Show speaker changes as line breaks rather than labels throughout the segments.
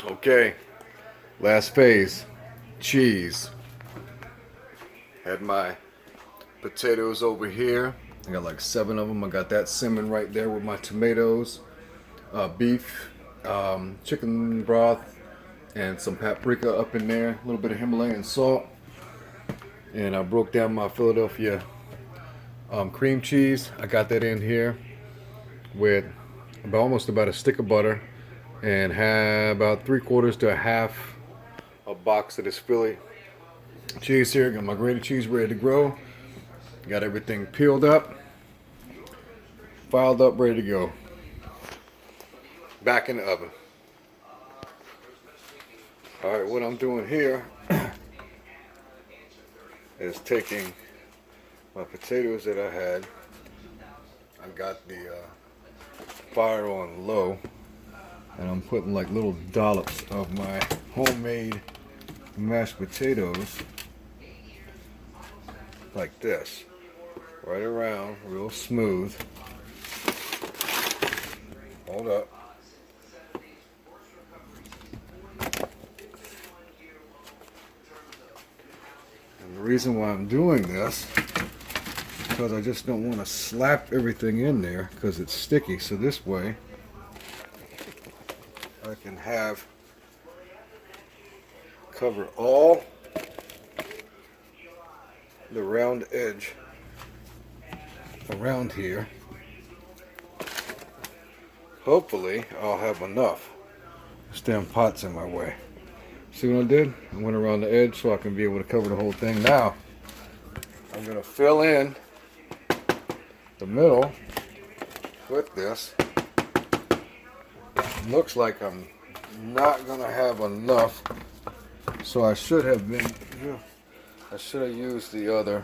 Okay, last phase, cheese. Had my potatoes over here. I got like 7 of them. I got that simmering right there with my tomatoes, beef, chicken broth, and some paprika up in there. A little bit of Himalayan salt. And I broke down my Philadelphia cream cheese. I got that in here with almost about a stick of butter and have about 3/4 to a half a box of this Philly cheese here. Got my grated cheese ready to grow. Got everything peeled up, filed up, ready to go. Back in the oven. Alright, what I'm doing here is taking my potatoes that I had. I got the fire on low, and I'm putting like little dollops of my homemade mashed potatoes like this, right around, real smooth. Hold up. And the reason why I'm doing this is because I just don't want to slap everything in there because it's sticky. So this way I can have cover all the round edge around here. Hopefully I'll have enough. This damn pot's in my way. See what I did? I went around the edge so I can be able to cover the whole thing. Now I'm going to fill in the middle with this. Looks like I'm not going to have enough, so I should have used the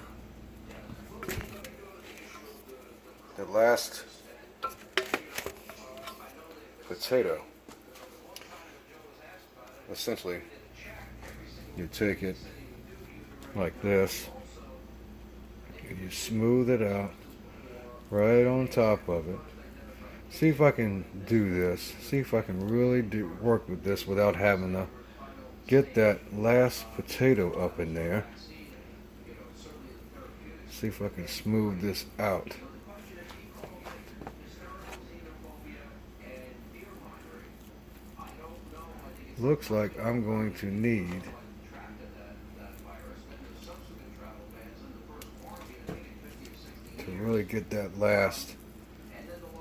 last potato. Essentially, you take it like this and you smooth it out right on top of it. See if I can do this. See if I can really work with this without having to get that last potato up in there. See if I can smooth this out. Looks like I'm going to need to really get that last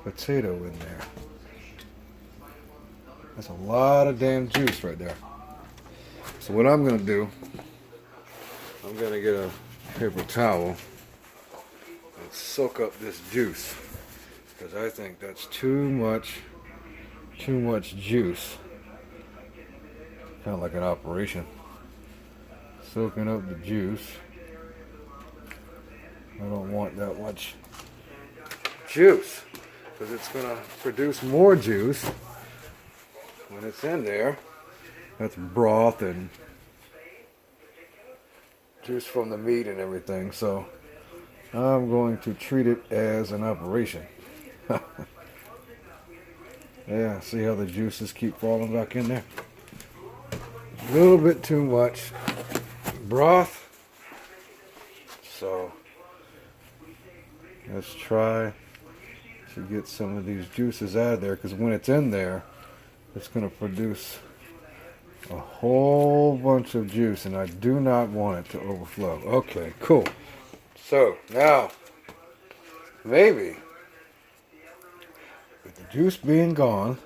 potato in there. That's a lot of damn juice right there. So what I'm going to do, I'm going to get a paper towel and soak up this juice, because I think that's too much juice. Kind of like an operation. Soaking up the juice. I don't want that much juice, because it's going to produce more juice when it's in there. That's broth and juice from the meat and everything. So I'm going to treat it as an operation. Yeah, see how the juices keep falling back in there? A little bit too much broth. So let's try to get some of these juices out of there, because when it's in there, it's going to produce a whole bunch of juice, and I do not want it to overflow. Okay, cool. So now, maybe with the juice being gone,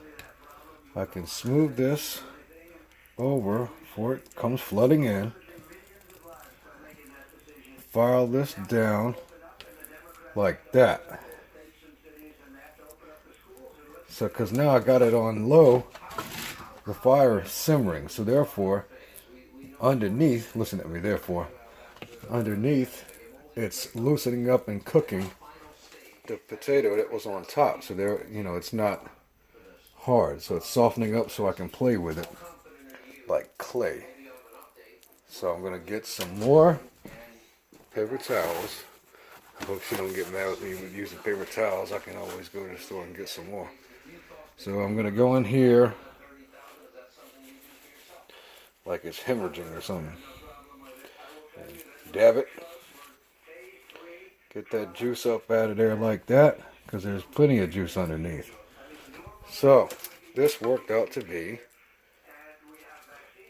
I can smooth this over before it comes flooding in. File this down like that. So, because now I got it on low, the fire is simmering. So therefore, underneath, listen to me, therefore, underneath, it's loosening up and cooking the potato that was on top. So there, it's not hard. So it's softening up so I can play with it like clay. So I'm going to get some more paper towels. I hope she don't get mad with me with using paper towels. I can always go to the store and get some more. So I'm going to go in here like it's hemorrhaging or something. And dab it. Get that juice up out of there like that, because there's plenty of juice underneath. So, this worked out to be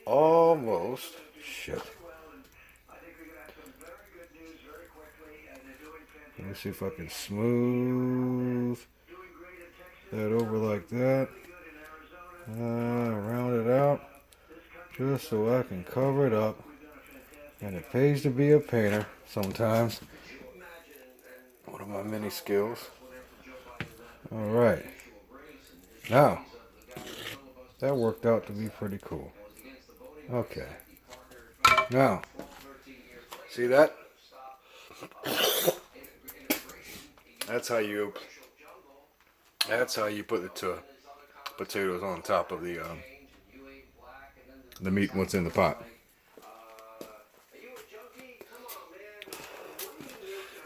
almost, shit. Let me see if I can smooth that over like that. Round it out, just so I can cover it up. And it pays to be a painter sometimes. One of my many skills. Alright. Now, that worked out to be pretty cool. Okay. Now, see that? That's how you put the potatoes on top of the meat once in the pot.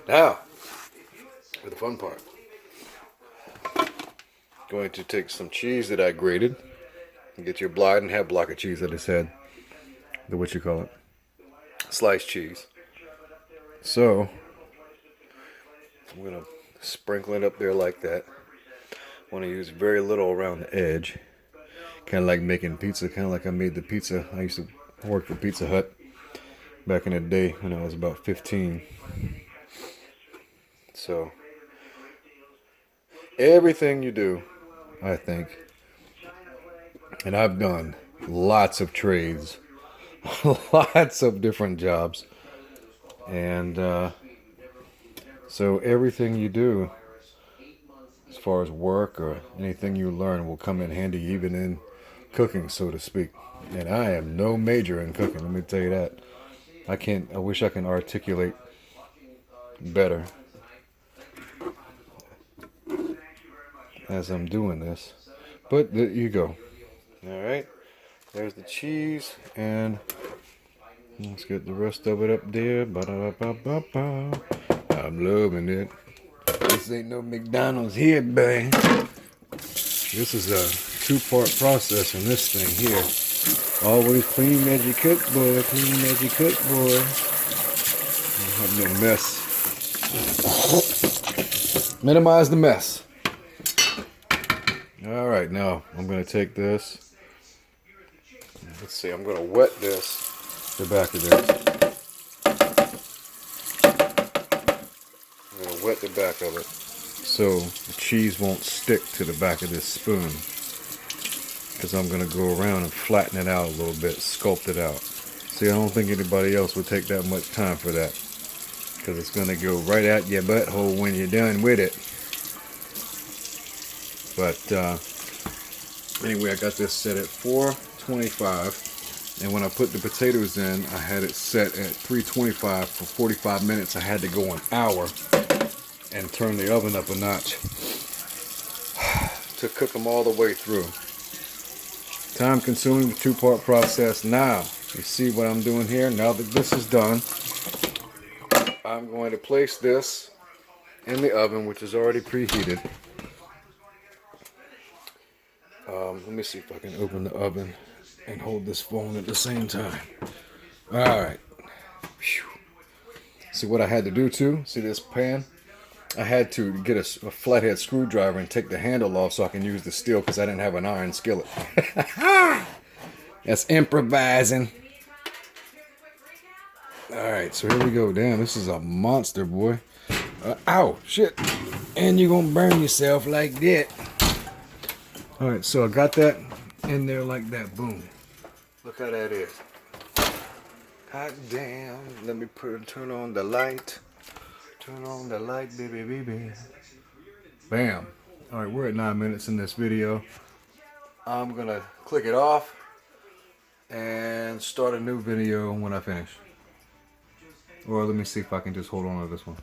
Now, for the fun part. Going to take some cheese that I grated. Get your blind and half block of cheese I just had. What you call it? Sliced cheese. So, I'm going to sprinkle it up there like that. I want to use very little around the edge. Kind of like making pizza. Kind of like I made the pizza. I used to work for Pizza Hut back in the day when I was about 15. So, everything you do, I think, and I've done lots of trades, lots of different jobs, and so everything you do, as far as work or anything you learn, will come in handy even in cooking, so to speak. And I am no major in cooking, let me tell you that. I wish I can articulate better as I'm doing this, but there you go. All right, there's the cheese, and let's get the rest of it up there. Ba-da-ba-ba-ba. I'm loving it. This ain't no McDonald's here, babe. This is a two-part process in this thing here. Always clean as you cook, boy. Clean as you cook, boy. Don't have no mess. Minimize the mess. All right, now I'm going to take this. Let's see, I'm going to wet the back of this. I'm going to wet the back of it so the cheese won't stick to the back of this spoon. Because I'm going to go around and flatten it out a little bit, sculpt it out. See, I don't think anybody else would take that much time for that. Because it's going to go right at your butthole when you're done with it. But anyway, I got this set at 425, and when I put the potatoes in, I had it set at 325 for 45 minutes. I had to go an hour and turn the oven up a notch to cook them all the way through. Time-consuming two-part process. Now, you see what I'm doing here? Now that this is done, I'm going to place this in the oven, which is already preheated. Let me see if I can open the oven and hold this phone at the same time. Alright. See what I had to do too? See this pan? I had to get a flathead screwdriver and take the handle off so I can use the steel because I didn't have an iron skillet. That's improvising. Alright, so here we go. Damn, this is a monster, boy. Ow, shit. And you're going to burn yourself like that. Alright, so I got that in there like that. Boom. Look how that is. Hot damn. Let me turn on the light. Turn on the light, baby, baby. Bam. Alright, we're at 9 minutes in this video. I'm going to click it off and start a new video when I finish. Or let me see if I can just hold on to this one.